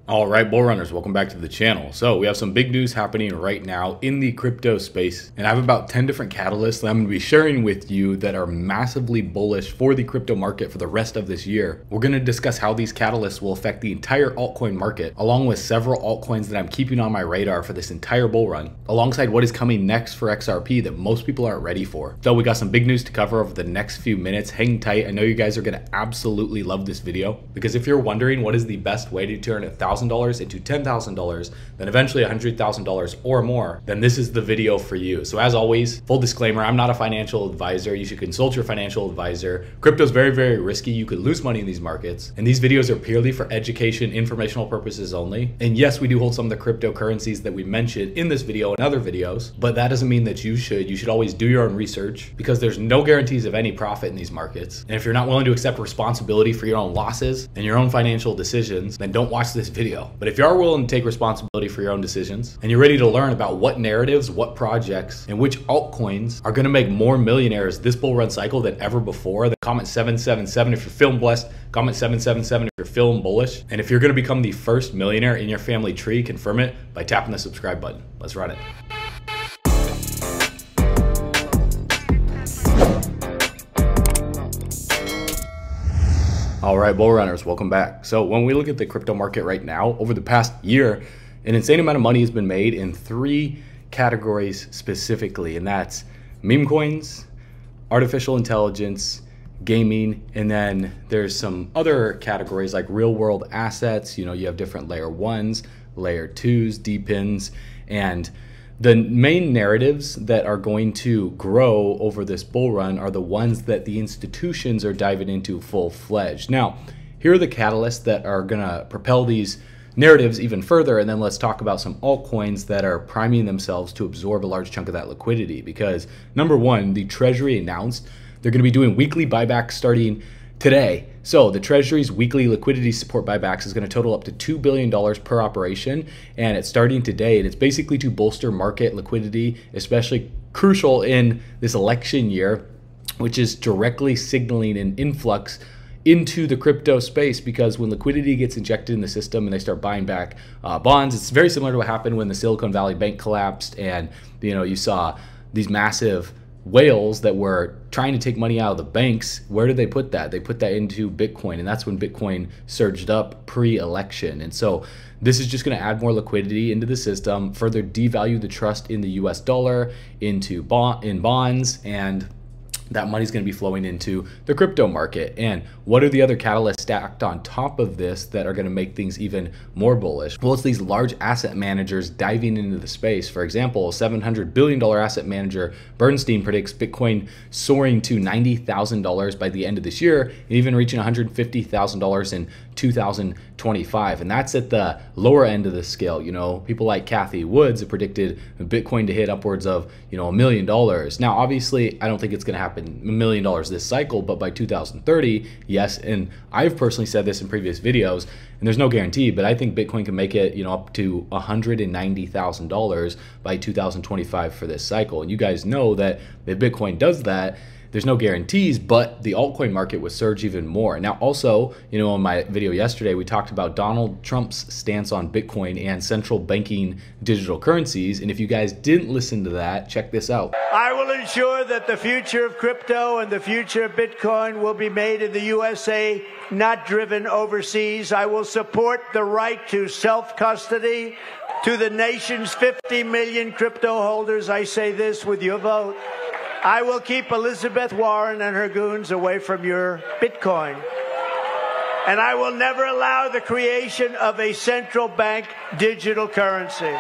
All right, bull runners, welcome back to the channel. So we have some big news happening right now in the crypto space, and I have about 10 different catalysts that I'm going to be sharing with you that are massively bullish for the crypto market for the rest of this year. We're going to discuss how these catalysts will affect the entire altcoin market, along with several altcoins that I'm keeping on my radar for this entire bull run, alongside what is coming next for XRP that most people aren't ready for. So we got some big news to cover over the next few minutes. Hang tight. I know you guys are going to absolutely love this video, because if you're wondering what is the best way to turn $1,000 into $10,000, then eventually $100,000 or more, then this is the video for you. So as always, full disclaimer, I'm not a financial advisor. You should consult your financial advisor. Crypto is very, very risky. You could lose money in these markets. And these videos are purely for education, informational purposes only. And yes, we do hold some of the cryptocurrencies that we mentioned in this video and other videos, but that doesn't mean that you should always do your own research, because there's no guarantees of any profit in these markets. And if you're not willing to accept responsibility for your own losses and your own financial decisions, then don't watch this video. But if you are willing to take responsibility for your own decisions and you're ready to learn about what narratives, what projects, and which altcoins are going to make more millionaires this bull run cycle than ever before, then comment 777 if you're feeling blessed, comment 777 if you're feeling bullish. And if you're going to become the first millionaire in your family tree, confirm it by tapping the subscribe button. Let's run it. All right, bull runners, welcome back. So when we look at the crypto market right now, over the past year, an insane amount of money has been made in three categories specifically, and that's meme coins, artificial intelligence, gaming, and then there's some other categories like real world assets. You know, you have different layer ones, layer twos, DPINs, and the main narratives that are going to grow over this bull run are the ones that the institutions are diving into full-fledged. Now, here are the catalysts that are going to propel these narratives even further, and then let's talk about some altcoins that are priming themselves to absorb a large chunk of that liquidity. Because number one, the Treasury announced they're going to be doing weekly buybacks starting today. So the Treasury's weekly liquidity support buybacks is going to total up to $2 billion per operation, and it's starting today. And it's basically to bolster market liquidity, especially crucial in this election year, which is directly signaling an influx into the crypto space, because when liquidity gets injected in the system and they start buying back bonds, it's very similar to what happened when the Silicon Valley Bank collapsed, and you saw these massive whales that were trying to take money out of the banks. Where did they put that? They put that into Bitcoin, and that's when Bitcoin surged up pre-election. And so this is just going to add more liquidity into the system, further devalue the trust in the US dollar, into bonds, and that money is going to be flowing into the crypto market. And what are the other catalysts stacked on top of this that are going to make things even more bullish? Well, it's these large asset managers diving into the space. For example, $700 billion asset manager Bernstein predicts Bitcoin soaring to $90,000 by the end of this year, and even reaching $150,000 in 2025. And that's at the lower end of the scale. People like Cathie Woods have predicted Bitcoin to hit upwards of $1 million. Now, obviously, I don't think it's going to happen $1 million this cycle, but by 2030, yes. And I've personally said this in previous videos, and there's no guarantee, but I think Bitcoin can make it up to $190,000 by 2025 for this cycle. And you guys know that if Bitcoin does that, there's no guarantees, but the altcoin market would surge even more. Now, also, in my video yesterday, we talked about Donald Trump's stance on Bitcoin and central banking digital currencies. And if you guys didn't listen to that, check this out. I will ensure that the future of crypto and the future of Bitcoin will be made in the USA, not driven overseas. I will support the right to self-custody to the nation's 50 million crypto holders. I say this with your vote. I will keep Elizabeth Warren and her goons away from your Bitcoin. And I will never allow the creation of a central bank digital currency.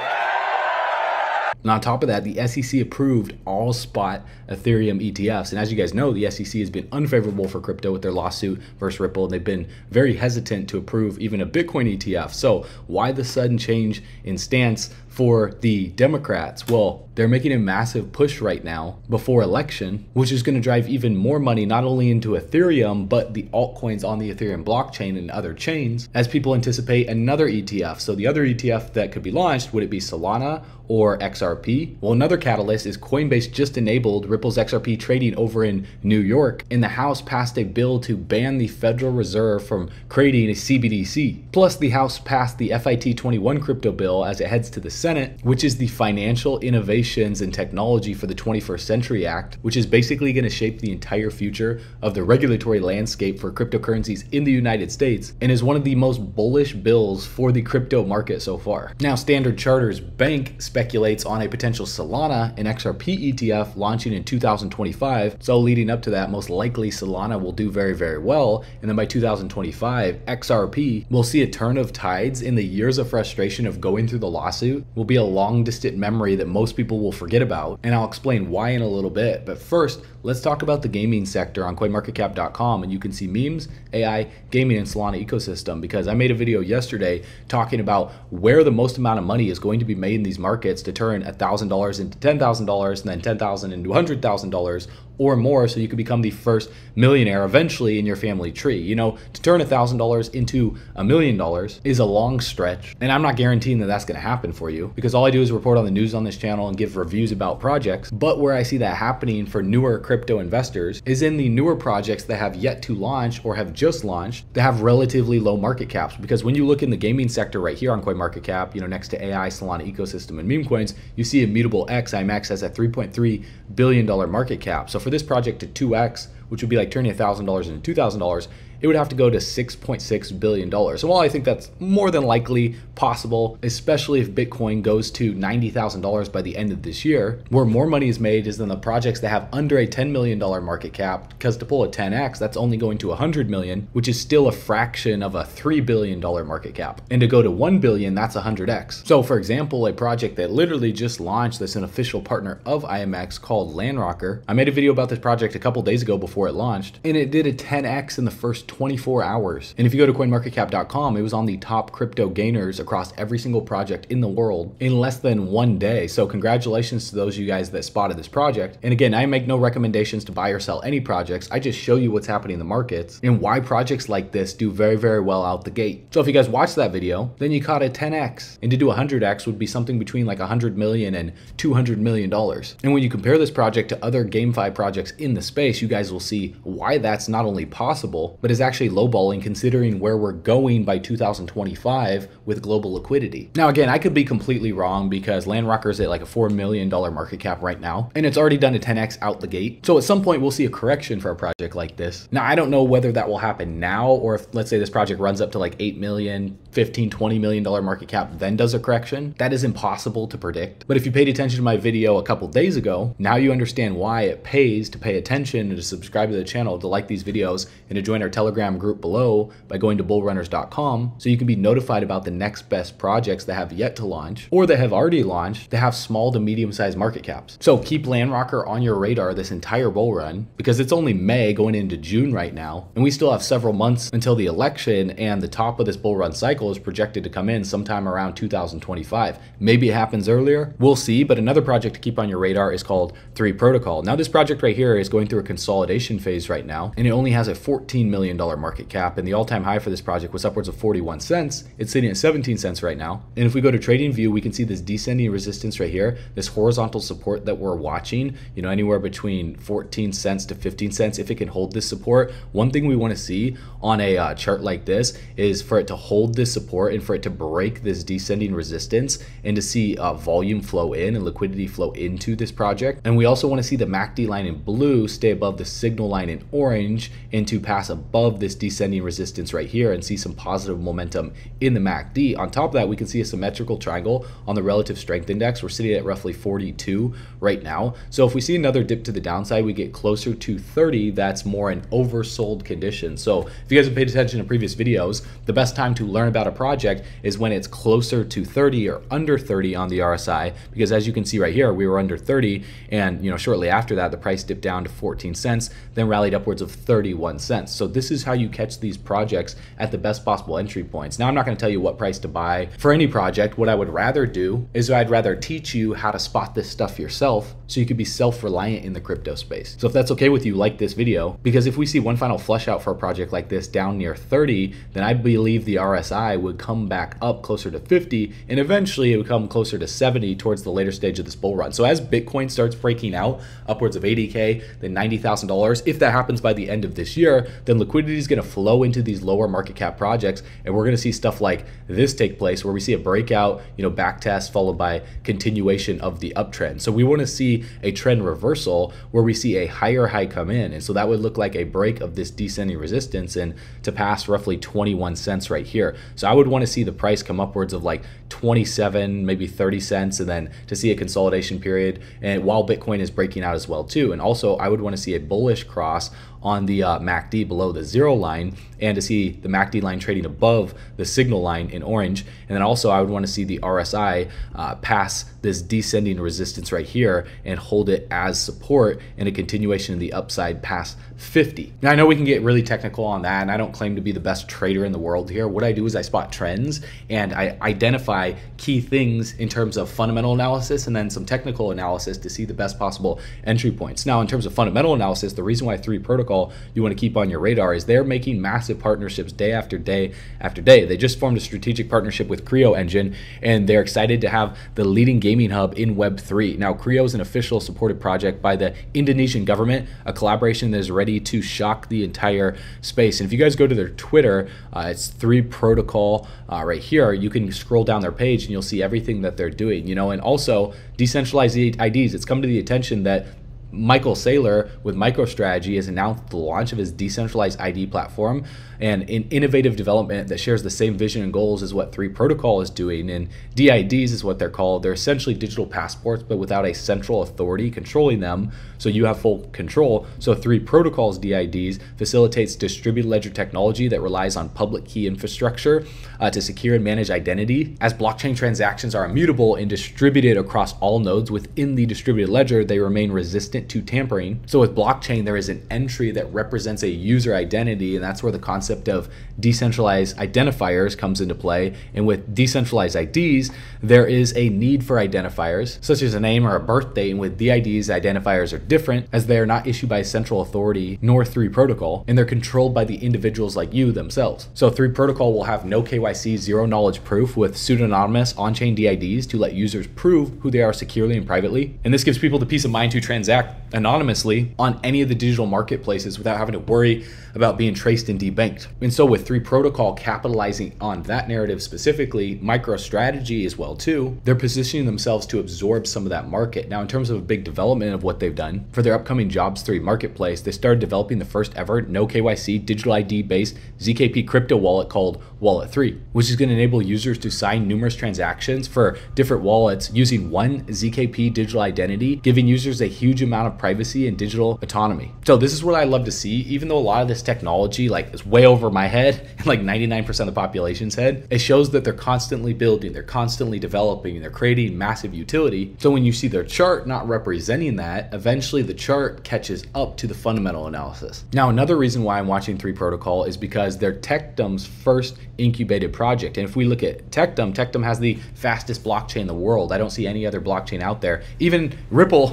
And on top of that, the SEC approved all spot Ethereum ETFs. And as you guys know, the SEC has been unfavorable for crypto with their lawsuit versus Ripple. And they've been very hesitant to approve even a Bitcoin ETF. So why the sudden change in stance for the Democrats? Well, they're making a massive push right now before election, which is going to drive even more money, not only into Ethereum, but the altcoins on the Ethereum blockchain and other chains, as people anticipate another ETF. So the other ETF that could be launched, would it be Solana or XRP? XRP? Well, another catalyst is Coinbase just enabled Ripple's XRP trading over in New York, and the House passed a bill to ban the Federal Reserve from creating a CBDC. Plus, the House passed the FIT21 crypto bill as it heads to the Senate, which is the Financial Innovations and Technology for the 21st Century Act, which is basically going to shape the entire future of the regulatory landscape for cryptocurrencies in the United States, and is one of the most bullish bills for the crypto market so far. Now, Standard Chartered's bank speculates on a potential Solana, an XRP ETF, launching in 2025. So leading up to that, most likely Solana will do very, very well. And then by 2025, XRP will see a turn of tides, in the years of frustration of going through the lawsuit will be a long distant memory that most people will forget about. And I'll explain why in a little bit. But first, let's talk about the gaming sector on coinmarketcap.com, and you can see memes, AI, gaming, and Solana ecosystem, because I made a video yesterday talking about where the most amount of money is going to be made in these markets to turn $1,000 into $10,000 and then $10,000 into $100,000 or more, so you could become the first millionaire eventually in your family tree. You know, to turn $1,000 into $1 million is a long stretch, and I'm not guaranteeing that that's going to happen for you, because all I do is report on the news on this channel and give reviews about projects. But where I see that happening for newer crypto investors is in the newer projects that have yet to launch or have just launched, that have relatively low market caps. Because when you look in the gaming sector right here on CoinMarketCap, you know, next to AI, Solana ecosystem, and meme coins, you see Immutable X, IMX, has a $3.3 billion market cap. So for this project to 2x, which would be like turning $1,000 into $2,000, it would have to go to $6.6 billion. So while I think that's more than likely possible, especially if Bitcoin goes to $90,000 by the end of this year, where more money is made is in the projects that have under a $10 million market cap, because to pull a 10x, that's only going to 100 million, which is still a fraction of a $3 billion market cap. And to go to 1 billion, that's 100x. So for example, a project that literally just launched that's an official partner of IMX called Landrocker. I made a video about this project a couple days ago before it launched, and it did a 10x in the first 24 hours. And if you go to coinmarketcap.com, it was on the top crypto gainers across every single project in the world in less than 1 day. So congratulations to those of you guys that spotted this project. And again, I make no recommendations to buy or sell any projects. I just show you what's happening in the markets and why projects like this do very, very well out the gate. So if you guys watched that video, then you caught a 10x, and to do 100x would be something between like 100 million and $200 million. And when you compare this project to other GameFi projects in the space, you guys will see why that's not only possible, but is actually lowballing considering where we're going by 2025 with global liquidity. Now again, I could be completely wrong, because Landrocker's at like a $4 million market cap right now, and it's already done a 10x out the gate. So at some point we'll see a correction for a project like this. Now I don't know whether that will happen now, or if, let's say, this project runs up to like 8 million, 15, $20 million market cap, then does a correction. That is impossible to predict. But if you paid attention to my video a couple days ago, now you understand why it pays to pay attention and to subscribe to the channel, to like these videos, and to join our Telegram group below by going to bullrunners.com, so you can be notified about the next best projects that have yet to launch or that have already launched that have small to medium sized market caps. So keep Landrocker on your radar this entire bull run, because it's only May going into June right now, and we still have several months until the election, and the top of this bull run cycle is projected to come in sometime around 2025. Maybe it happens earlier, we'll see. But another project to keep on your radar is called 3 Protocol. Now this project right here is going through a consolidation phase right now, and it only has a $14 million market cap, and the all-time high for this project was upwards of 41 cents. It's sitting at 17 cents right now. And if we go to TradingView, we can see this descending resistance right here, this horizontal support that we're watching, you know, anywhere between 14 cents to 15 cents. If it can hold this support, one thing we want to see on a chart like this is for it to hold this support and for it to break this descending resistance, and to see volume flow in and liquidity flow into this project. And we also want to see the MACD line in blue stay above the signal line in orange, and to pass above this descending resistance right here and see some positive momentum in the MACD. On top of that, we can see a symmetrical triangle on the relative strength index. We're sitting at roughly 42 right now. So if we see another dip to the downside, we get closer to 30. That's more an oversold condition. So if you guys have paid attention to previous videos, the best time to learn about a project is when it's closer to 30 or under 30 on the RSI, because as you can see right here, we were under 30, and you know, shortly after that the price dipped down to 14 cents, then rallied upwards of 31 cents. So this is is how you catch these projects at the best possible entry points. Now, I'm not going to tell you what price to buy for any project. What I would rather do is I'd rather teach you how to spot this stuff yourself so you could be self-reliant in the crypto space. So if that's okay with you, like this video, because if we see one final flush out for a project like this down near 30, then I believe the RSI would come back up closer to 50, and eventually it would come closer to 70 towards the later stage of this bull run. So as Bitcoin starts breaking out upwards of 80K, then $90,000, if that happens by the end of this year, then liquidity is going to flow into these lower market cap projects, and we're going to see stuff like this take place where we see a breakout, back test followed by continuation of the uptrend. So we want to see a trend reversal where we see a higher high come in, and so that would look like a break of this descending resistance and to pass roughly 21 cents right here. So I would want to see the price come upwards of like 27, maybe 30 cents, and then to see a consolidation period, and while Bitcoin is breaking out as well too. And also I would want to see a bullish cross on the MACD below the 0 line, and to see the MACD line trading above the signal line in orange. And then also I would want to see the RSI pass this descending resistance right here and hold it as support, and a continuation of the upside past 50. Now I know we can get really technical on that, and I don't claim to be the best trader in the world here. What I do is I spot trends and I identify key things in terms of fundamental analysis and then some technical analysis to see the best possible entry points. Now in terms of fundamental analysis, the reason why 3 Protocol you want to keep on your radar is they're making massive partnerships day after day after day. They just formed a strategic partnership with Creo Engine, and they're excited to have the leading gaming hub in Web3. Now Creo is an official supported project by the Indonesian government, a collaboration that is ready to shock the entire space. And if you guys go to their Twitter, it's 3 Protocol right here. You can scroll down their page and you'll see everything that they're doing, and also decentralized IDs. It's come to the attention that Michael Saylor with MicroStrategy has announced the launch of his decentralized ID platform, and an innovative development that shares the same vision and goals as what 3 Protocol is doing. And DIDs is what they're called. They're essentially digital passports, but without a central authority controlling them, so you have full control. So 3 Protocol's DIDs facilitates distributed ledger technology that relies on public key infrastructure to secure and manage identity. As blockchain transactions are immutable and distributed across all nodes within the distributed ledger, they remain resistant to tampering. So with blockchain, there is an entry that represents a user identity, and that's where the concept of decentralized identifiers comes into play. And with decentralized IDs, there is a need for identifiers such as a name or a birth date, and with DIDs, identifiers are different as they are not issued by a central authority nor 3 Protocol, and they're controlled by the individuals like you themselves. So 3 Protocol will have no KYC, zero knowledge proof with pseudonymous on-chain DIDs to let users prove who they are securely and privately. And this gives people the peace of mind to transact anonymously on any of the digital marketplaces without having to worry about being traced and debanked. And so with 3 Protocol capitalizing on that narrative specifically, MicroStrategy as well too, they're positioning themselves to absorb some of that market. Now in terms of a big development of what they've done for their upcoming Jobs 3 marketplace, they started developing the first ever no KYC digital ID based ZKP crypto wallet called Wallet 3, which is going to enable users to sign numerous transactions for different wallets using one ZKP digital identity, giving users a huge amount of privacy and digital autonomy. So this is what I love to see. Even though a lot of this technology is way over my head and like 99% of the population's head, it shows that they're constantly building, they're constantly developing, and they're creating massive utility. So when you see their chart not representing that, eventually the chart catches up to the fundamental analysis. Now another reason why I'm watching 3 Protocol is because they're Tectum's first incubated project. And if we look at Tectum has the fastest blockchain in the world. I don't see any other blockchain out there. Even Ripple,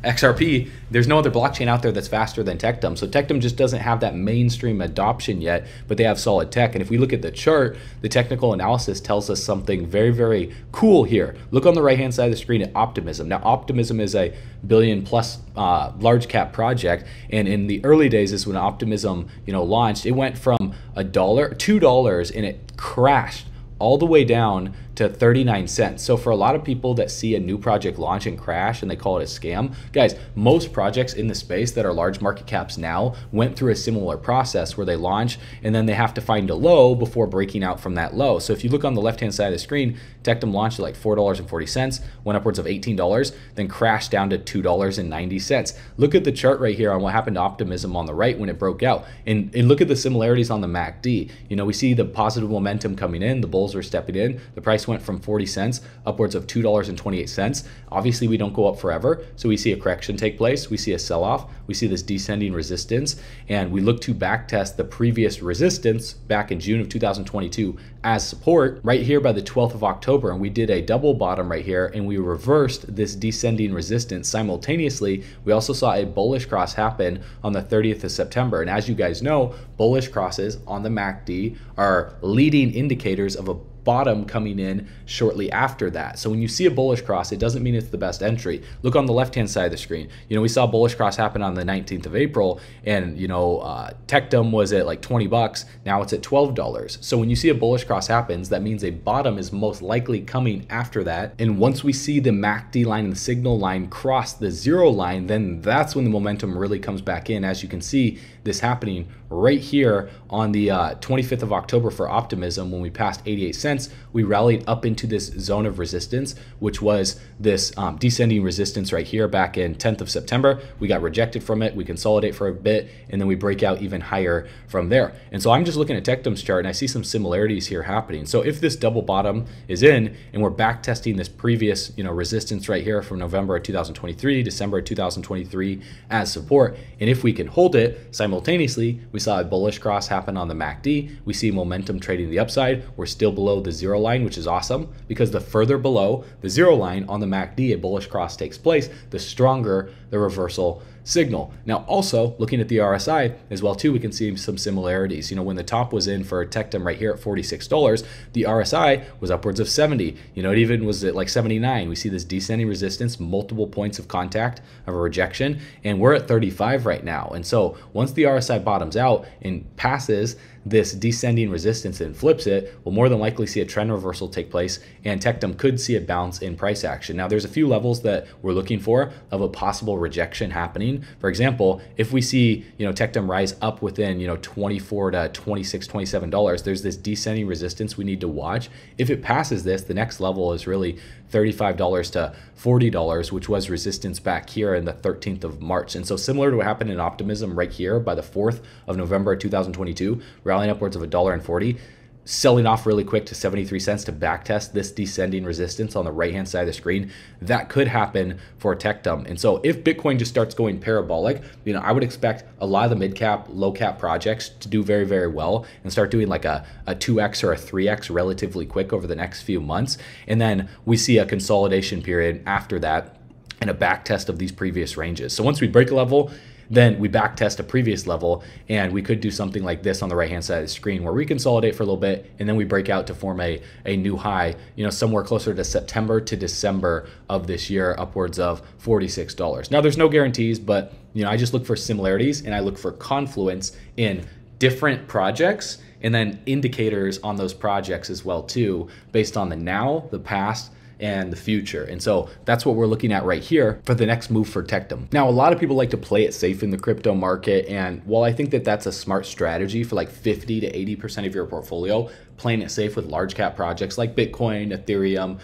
XRP, there's no other blockchain out there that's faster than Tectum. So Tectum just doesn't have that mainstream adoption yet, but they have solid tech. And if we look at the chart, the technical analysis tells us something very, very cool here. Look on the right-hand side of the screen at Optimism. Now, Optimism is a billion-plus large cap project, and in the early days is when Optimism, launched. It went from $2, and it crashed all the way down to 39 cents. So for a lot of people that see a new project launch and crash and they call it a scam, guys, most projects in the space that are large market caps now went through a similar process where they launch and then they have to find a low before breaking out from that low. So if you look on the left-hand side of the screen, Tectum launched at like $4.40, went upwards of $18, then crashed down to $2.90. Look at the chart right here on what happened to Optimism on the right when it broke out. And look at the similarities on the MACD. We see the positive momentum coming in, the bulls bulls were stepping in. The price went from 40 cents upwards of $2.28. Obviously, we don't go up forever. So we see a correction take place. We see a sell-off. We see this descending resistance. And we look to backtest the previous resistance back in June of 2022 as support right here by the 12th of October. And we did a double bottom right here, and we reversed this descending resistance. Simultaneously, we also saw a bullish cross happen on the 30th of September. And as you guys know, bullish crosses on the MACD are leading indicators of a bottom coming in shortly after that. So when you see a bullish cross, it doesn't mean it's the best entry. Look on the left-hand side of the screen. We saw a bullish cross happen on the 19th of April, and Tectum was at like 20 bucks. Now it's at $12. So when you see a bullish cross happens, that means a bottom is most likely coming after that. And once we see the MACD line and the signal line cross the zero line, then that's when the momentum really comes back in. As you can see this happening right here on the 25th of October for optimism. When we passed 88 cents, we rallied up into this zone of resistance, which was this descending resistance right here back in 10th of September. We got rejected from it. We consolidate for a bit, and then we break out even higher from there. And so I'm just looking at Tectum's chart, and I see some similarities here happening. So if this double bottom is in, and we're back testing this previous resistance right here from November of 2023, December of 2023 as support, and if we can hold it simultaneously, we saw a bullish cross happen on the MACD. We see momentum trading the upside. We're still below the zero line, which is awesome, because the further below the zero line on the MACD a bullish cross takes place, the stronger the reversal signal. Now, also looking at the RSI as well too, we can see some similarities. When the top was in for Tectum right here at $46, the RSI was upwards of 70. It even was at like 79. We see this descending resistance, multiple points of contact of a rejection, and we're at 35 right now. And so once the RSI bottoms out and passes this descending resistance and flips it, we'll more than likely see a trend reversal take place, and Tectum could see a bounce in price action. Now, there's a few levels that we're looking for of a possible rejection happening. For example, if we see Tectum rise up within $24 to $26, $27, there's this descending resistance we need to watch. If it passes this, the next level is really $35 to $40, which was resistance back here in the 13th of March. And so similar to what happened in optimism right here by the 4th of November 2022, rallying upwards of $1.40, selling off really quick to 73 cents to backtest this descending resistance on the right-hand side of the screen. That could happen for Tectum. And so if Bitcoin just starts going parabolic, I would expect a lot of the mid-cap, low-cap projects to do very, very well and start doing like a 2x or a 3x relatively quick over the next few months. And then we see a consolidation period after that and a backtest of these previous ranges. So once we break a level, then we back test a previous level, and we could do something like this on the right hand side of the screen where we consolidate for a little bit and then we break out to form a new high, somewhere closer to September to December of this year, upwards of $46. Now, there's no guarantees, but I just look for similarities and I look for confluence in different projects and then indicators on those projects as well too, based on the now, the past, and the future. And so that's what we're looking at right here for the next move for Tectum. Now, a lot of people like to play it safe in the crypto market, and while I think that that's a smart strategy for like 50 to 80% of your portfolio, playing it safe with large cap projects like Bitcoin, Ethereum,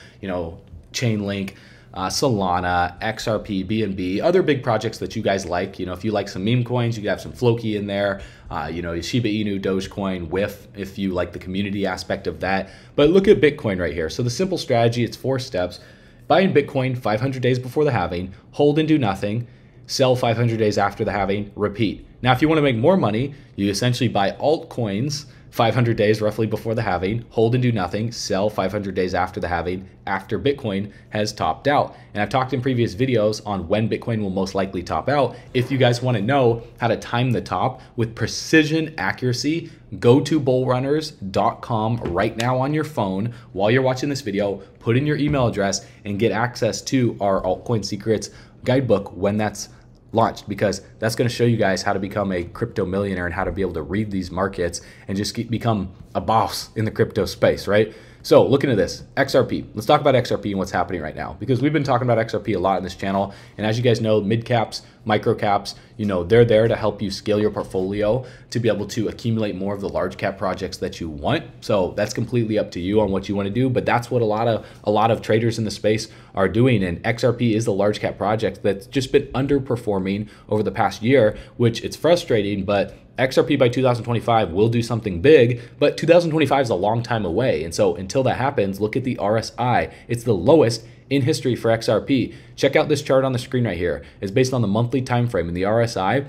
Chainlink, Solana, XRP, BNB, other big projects that you guys like. If you like some meme coins, you could have some Floki in there, Shiba Inu, Dogecoin, WIF, if you like the community aspect of that. But look at Bitcoin right here. So the simple strategy, it's 4 steps. Buy in Bitcoin 500 days before the halving, hold and do nothing, sell 500 days after the halving, repeat. Now, if you want to make more money, you essentially buy altcoins 500 days roughly before the halving, hold and do nothing, sell 500 days after the halving, after Bitcoin has topped out. And I've talked in previous videos on when Bitcoin will most likely top out. If you guys want to know how to time the top with precision accuracy, go to bullrunners.com right now on your phone while you're watching this video, put in your email address and get access to our altcoin secrets guidebook when that's launched, because that's going to show you guys how to become a crypto millionaire and how to be able to read these markets and just become a boss in the crypto space, right? So looking at this, XRP, let's talk about XRP and what's happening right now, because we've been talking about XRP a lot in this channel. And as you guys know, mid caps, micro caps, they're there to help you scale your portfolio to be able to accumulate more of the large cap projects that you want. So that's completely up to you on what you want to do, but that's what a lot of traders in the space are doing. And XRP is the large cap project that's just been underperforming over the past year, which it's frustrating, but XRP by 2025 will do something big, but 2025 is a long time away. And so until that happens, look at the RSI. It's the lowest in history for XRP. Check out this chart on the screen right here. It's based on the monthly time frame, and the RSI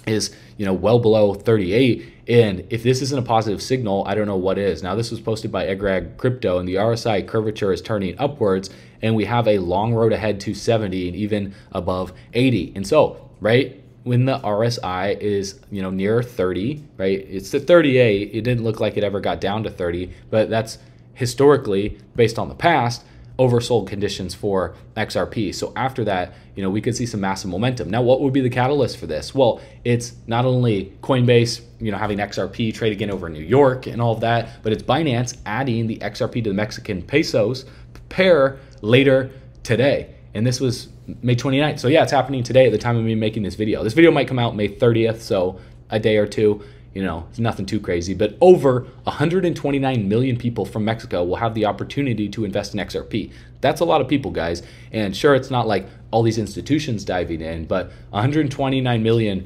is, well below 38. And if this isn't a positive signal, I don't know what is. Now, this was posted by Egrag Crypto, and the RSI curvature is turning upwards, and we have a long road ahead to 70 and even above 80. And so, right, when the RSI is, near 30, right, it's at 38. It didn't look like it ever got down to 30, but that's historically, based on the past, oversold conditions for XRP. So after that, we could see some massive momentum. Now, what would be the catalyst for this? Well, it's not only Coinbase, having XRP trade again over New York and all of that, but it's Binance adding the XRP to the Mexican pesos pair later today. And this was May 29th. So yeah, it's happening today at the time of me making this video. This video might come out May 30th, so a day or two. It's nothing too crazy, but over 129 million people from Mexico will have the opportunity to invest in XRP. That's a lot of people, guys. And sure, it's not like all these institutions diving in, but 129 million,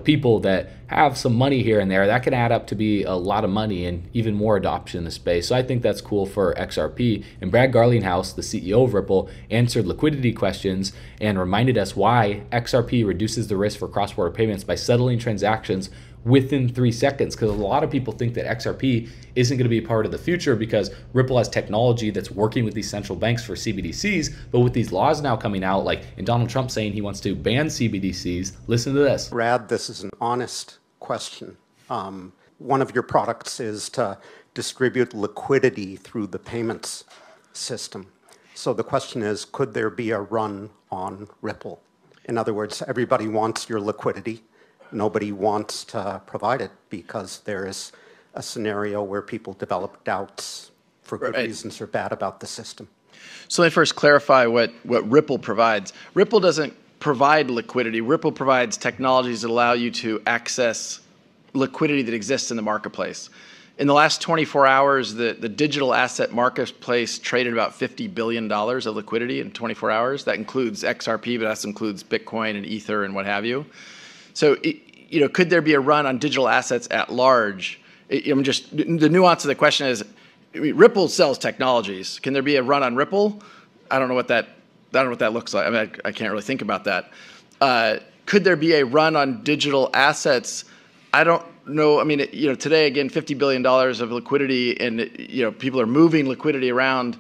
people that have some money here and there, that can add up to be a lot of money and even more adoption in the space. So I think that's cool for XRP. And Brad Garlinghouse, the CEO of Ripple, answered liquidity questions and reminded us why XRP reduces the risk for cross-border payments by settling transactions within 3 seconds, because a lot of people think that XRP isn't going to be a part of the future because Ripple has technology that's working with these central banks for CBDCs. But with these laws now coming out, and Donald Trump saying he wants to ban CBDCs, listen to this. Brad, this is an honest question. One of your products is to distribute liquidity through the payments system. So the question is, could there be a run on Ripple? In other words, everybody wants your liquidity. Nobody wants to provide it because there is a scenario where people develop doubts for good reasons or bad about the system. So let me first clarify what Ripple provides. Ripple doesn't provide liquidity. Ripple provides technologies that allow you to access liquidity that exists in the marketplace. In the last 24 hours, the digital asset marketplace traded about $50 billion of liquidity in 24 hours. That includes XRP, but that includes Bitcoin and Ether and what have you. So, could there be a run on digital assets at large? The nuance of the question is, Ripple sells technologies. Can there be a run on Ripple? I don't know what that looks like. I can't really think about that. Could there be a run on digital assets? I don't know. Today again, $50 billion of liquidity, and people are moving liquidity around.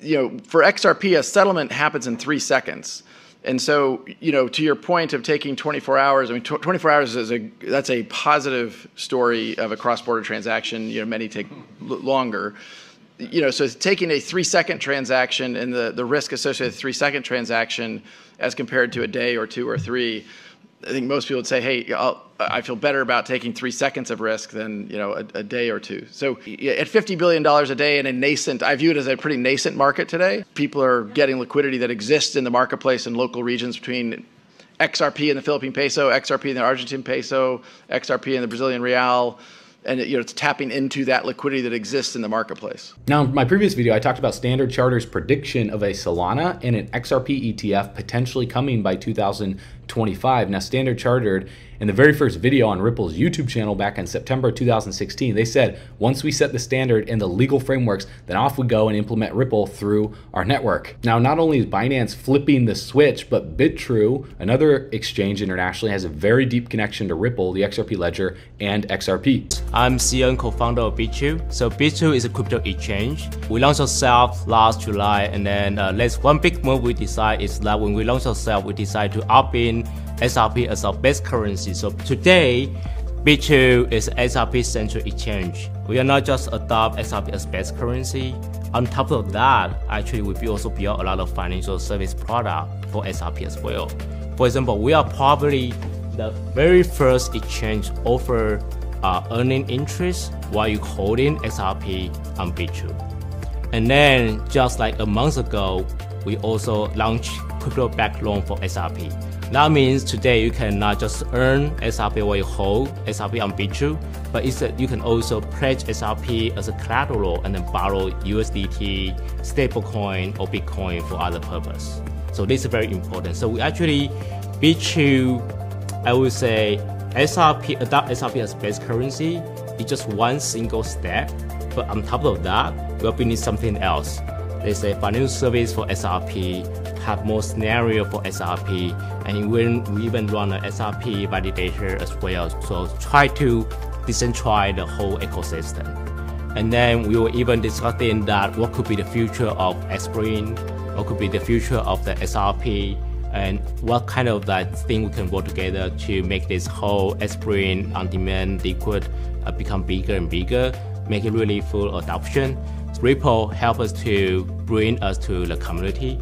For XRP, a settlement happens in 3 seconds. And so, to your point of taking 24 hours, 24 hours that's a positive story of a cross-border transaction. Many take longer. So taking a 3-second transaction and the risk associated with a 3-second transaction as compared to a day or 2 or 3, I think most people would say, hey, I feel better about taking 3 seconds of risk than a day or 2. So at $50 billion a day in a nascent, I view it as a pretty nascent market today. People are getting liquidity that exists in the marketplace in local regions between XRP and the Philippine peso, XRP and the Argentine peso, XRP and the Brazilian real. And it's tapping into that liquidity that exists in the marketplace. Now, in my previous video, I talked about Standard Charter's prediction of a Solana and an XRP ETF potentially coming by 2025. Now, Standard Chartered, in the very first video on Ripple's YouTube channel back in September 2016, they said, once we set the standard and the legal frameworks, then off we go and implement Ripple through our network. Now, not only is Binance flipping the switch, but BitTrue, another exchange internationally, has a very deep connection to Ripple, the XRP ledger, and XRP. I'm CEO and co-founder of BitTrue. So BitTrue is a crypto exchange. We launched ourselves last July, and then one big move we decide is that when we launched ourselves, we decide to opt in XRP as our best currency. So today, BitTrue is XRP central exchange. We are not just adopt XRP as best currency. On top of that, actually we also build a lot of financial service product for XRP as well. For example, we are probably the very first exchange offer earning interest while you holding XRP on BitTrue. And then just like a month ago, we also launched crypto-backed loan for XRP. That means today you can not just earn XRP while you hold XRP on BitTrue, but instead you can also pledge XRP as a collateral and then borrow USDT, stablecoin, or Bitcoin for other purpose. So this is very important. So we actually, BitTrue, I would say, XRP, adopt XRP as base currency is just one single step, but on top of that, we'll be need something else. There's a financial service for XRP, have more scenario for XRP, and we even run an XRP validator as well. So try to decentralize the whole ecosystem. And then we were even discussing that what could be the future of Xpring, what could be the future of the XRP, and what kind of thing we can work together to make this whole Xpring on-demand liquid become bigger and bigger, make it really full adoption. Ripple help us to bring us to the community,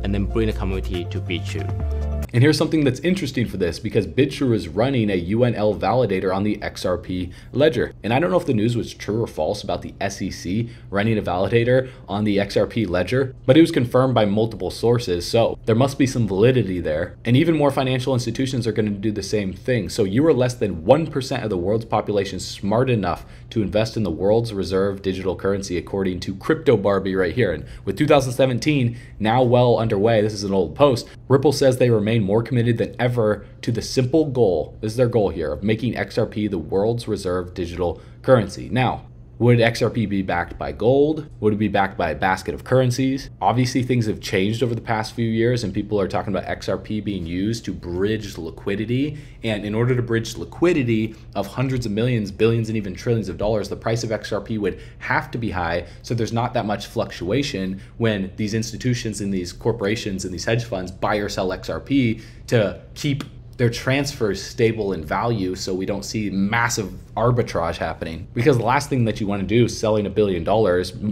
and then bring the community to BitChute. And here's something that's interesting for this, because BitChute is running a UNL validator on the XRP ledger. And I don't know if the news was true or false about the SEC running a validator on the XRP ledger, but it was confirmed by multiple sources. So there must be some validity there. And even more financial institutions are going to do the same thing. So you are less than 1% of the world's population smart enough to invest in the world's reserve digital currency, according to Crypto Barbie right here. And with 2017 now well underway, this is an old post, Ripple says they remain more committed than ever to the simple goal, this is their goal here, of making XRP the world's reserve digital currency. Now, would XRP be backed by gold? Would it be backed by a basket of currencies? Obviously, things have changed over the past few years, and people are talking about XRP being used to bridge liquidity. And in order to bridge liquidity of hundreds of millions, billions, and even trillions of dollars, the price of XRP would have to be high, so there's not that much fluctuation when these institutions and these corporations and these hedge funds buy or sell XRP to keep their transfers stable in value, so we don't see massive arbitrage happening. Because the last thing that you want to do is selling $1 billion,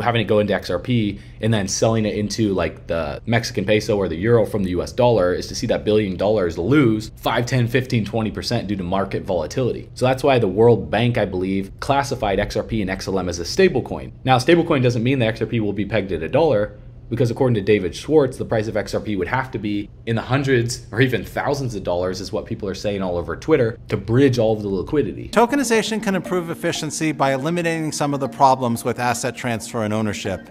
having it go into XRP, and then selling it into like the Mexican peso or the euro from the US dollar, is to see that $1 billion lose 5, 10, 15, 20% due to market volatility. So that's why the World Bank, I believe, classified XRP and XLM as a stablecoin. Now, stablecoin doesn't mean that XRP will be pegged at $1, because according to David Schwartz, the price of XRP would have to be in the hundreds or even thousands of dollars, is what people are saying all over Twitter, to bridge all of the liquidity. Tokenization can improve efficiency by eliminating some of the problems with asset transfer and ownership.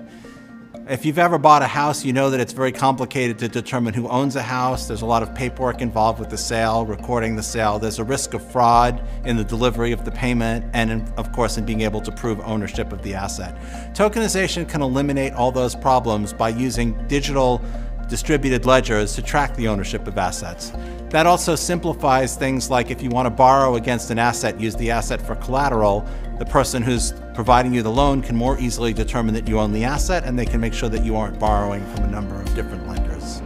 If you've ever bought a house, you know that it's very complicated to determine who owns a house. There's a lot of paperwork involved with the sale, recording the sale. There's a risk of fraud in the delivery of the payment, and of course in being able to prove ownership of the asset. Tokenization can eliminate all those problems by using digital distributed ledgers to track the ownership of assets. That also simplifies things like if you want to borrow against an asset, use the asset for collateral, the person who's providing you the loan can more easily determine that you own the asset, and they can make sure that you aren't borrowing from a number of different lenders.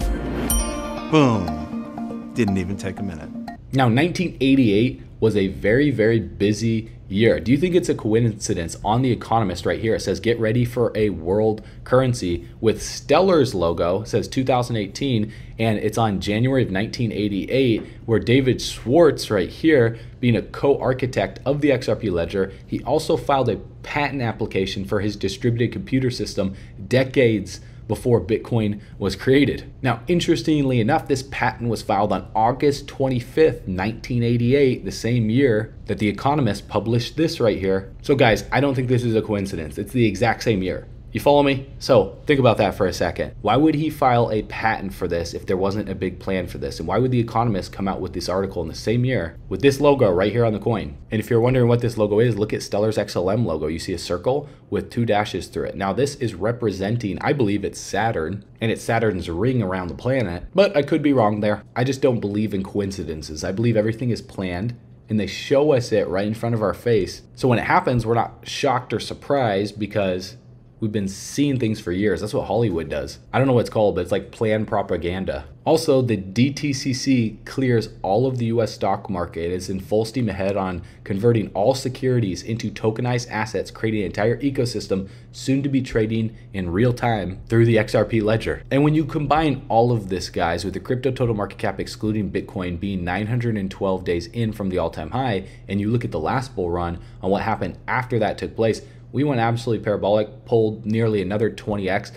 Boom. Didn't even take a minute. Now, 1988 was a very, very busy year. Do you think it's a coincidence? On The Economist right here, it says, get ready for a world currency with Stellar's logo. It says 2018, and it's on January of 1988, where David Schwartz right here, being a co-architect of the XRP ledger, he also filed a patent application for his distributed computer system decades before Bitcoin was created. Now, interestingly enough, this patent was filed on August 25th, 1988, the same year that The Economist published this right here. So guys, I don't think this is a coincidence. It's the exact same year. You follow me? So think about that for a second. Why would he file a patent for this if there wasn't a big plan for this? And why would The Economist come out with this article in the same year with this logo right here on the coin? And if you're wondering what this logo is, look at Stellar's XLM logo. You see a circle with 2 dashes through it. Now this is representing, I believe it's Saturn, and it's Saturn's ring around the planet, but I could be wrong there. I just don't believe in coincidences. I believe everything is planned, and they show us it right in front of our face. So when it happens, we're not shocked or surprised, because we've been seeing things for years. That's what Hollywood does. I don't know what it's called, but it's like planned propaganda. Also, the DTCC clears all of the US stock market. It's in full steam ahead on converting all securities into tokenized assets, creating an entire ecosystem soon to be trading in real time through the XRP ledger. And when you combine all of this, guys, with the crypto total market cap excluding Bitcoin being 912 days in from the all-time high, and you look at the last bull run on what happened after that took place, we went absolutely parabolic, pulled nearly another 20x.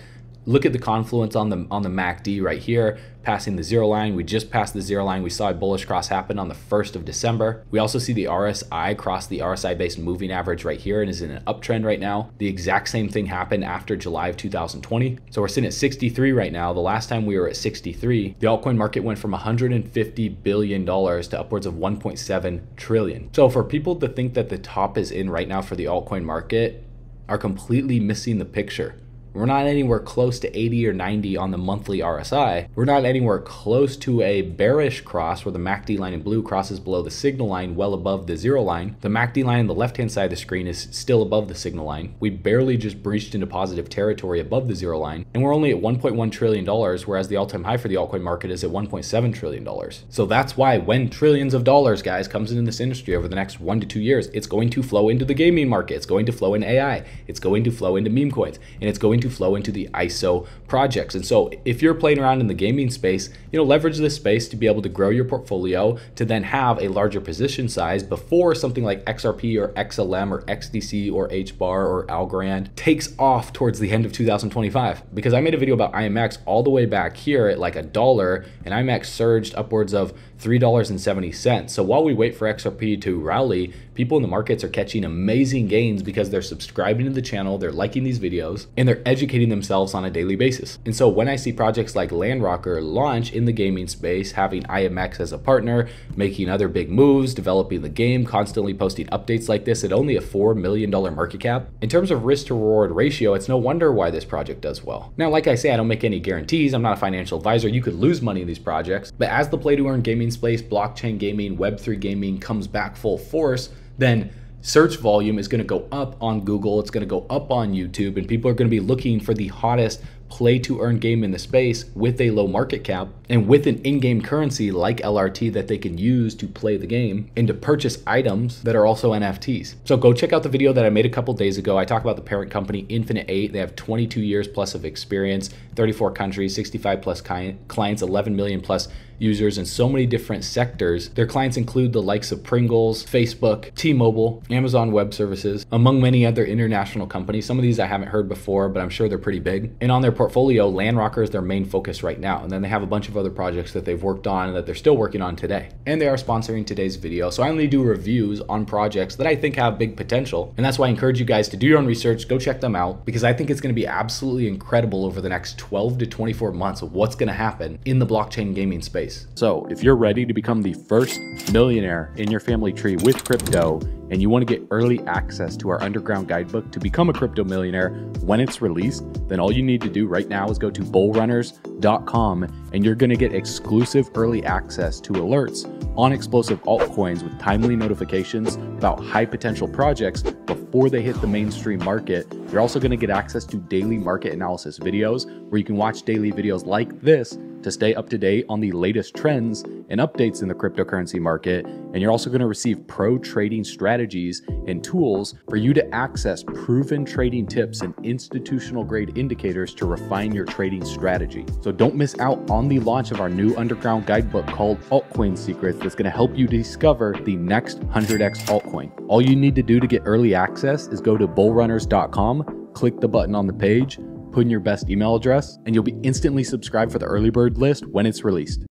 Look at the confluence on the MACD right here, passing the zero line. We just passed the zero line. We saw a bullish cross happen on the 1st of December. We also see the RSI cross the RSI-based moving average right here and is in an uptrend right now. The exact same thing happened after July of 2020. So we're sitting at 63 right now. The last time we were at 63, the altcoin market went from $150 billion to upwards of 1.7 trillion. So for people to think that the top is in right now for the altcoin market are completely missing the picture. We're not anywhere close to 80 or 90 on the monthly RSI. We're not anywhere close to a bearish cross where the MACD line in blue crosses below the signal line well above the zero line. The MACD line on the left-hand side of the screen is still above the signal line. We barely just breached into positive territory above the zero line. And we're only at $1.1 trillion, whereas the all-time high for the altcoin market is at $1.7 trillion. So that's why when trillions of dollars, guys, comes into this industry over the next 1 to 2 years, it's going to flow into the gaming market. It's going to flow in AI. It's going to flow into meme coins. And it's going to flow into the ISO projects. And so if you're playing around in the gaming space, leverage this space to be able to grow your portfolio to then have a larger position size before something like XRP or XLM or XDC or HBAR or Algorand takes off towards the end of 2025. Because I made a video about IMX all the way back here at like $1, and IMX surged upwards of $3.70. So while we wait for XRP to rally, people in the markets are catching amazing gains because they're subscribing to the channel, they're liking these videos, and they're educating themselves on a daily basis. And so when I see projects like Landrocker launch in the gaming space, having IMX as a partner, making other big moves, developing the game, constantly posting updates like this at only a $4 million market cap, in terms of risk to reward ratio, it's no wonder why this project does well. Now, like I say, I don't make any guarantees. I'm not a financial advisor. You could lose money in these projects, but as the play to earn gaming space, blockchain gaming, Web3 gaming comes back full force, then search volume is going to go up on Google, it's going to go up on YouTube, and people are going to be looking for the hottest play to earn game in the space with a low market cap and with an in-game currency like LRT that they can use to play the game and to purchase items that are also NFTs. So go check out the video that I made a couple days ago. I talk about the parent company Infinite 8. They have 22 years plus of experience, 34 countries, 65 plus clients, 11 million plus users in so many different sectors. Their clients include the likes of Pringles, Facebook, T-Mobile, Amazon Web Services, among many other international companies. Some of these I haven't heard before, but I'm sure they're pretty big. And on their portfolio, Landrocker is their main focus right now. And then they have a bunch of other projects that they've worked on and that they're still working on today. And they are sponsoring today's video. So I only do reviews on projects that I think have big potential. And that's why I encourage you guys to do your own research, go check them out, because I think it's going to be absolutely incredible over the next 12 to 24 months of what's going to happen in the blockchain gaming space. So if you're ready to become the first millionaire in your family tree with crypto, and you want to get early access to our underground guidebook to become a crypto millionaire when it's released, then all you need to do right now is go to bullrunners.com, and you're going to get exclusive early access to alerts on explosive altcoins with timely notifications about high potential projects before they hit the mainstream market. You're also going to get access to daily market analysis videos where you can watch daily videos like this to stay up to date on the latest trends and updates in the cryptocurrency market. And you're also going to receive pro trading strategies and tools for you to access proven trading tips and institutional grade indicators to refine your trading strategy. So don't miss out on the launch of our new underground guidebook called Altcoin Secrets that's going to help you discover the next 100x altcoin. All you need to do to get early access is go to bullrunners.com, click the button on the page, put in your best email address, and you'll be instantly subscribed for the early bird list when it's released.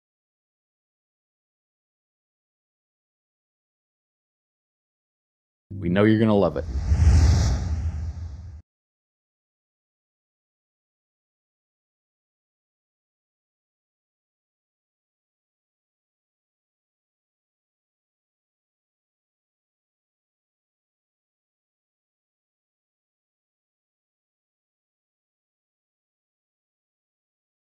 We know you're going to love it.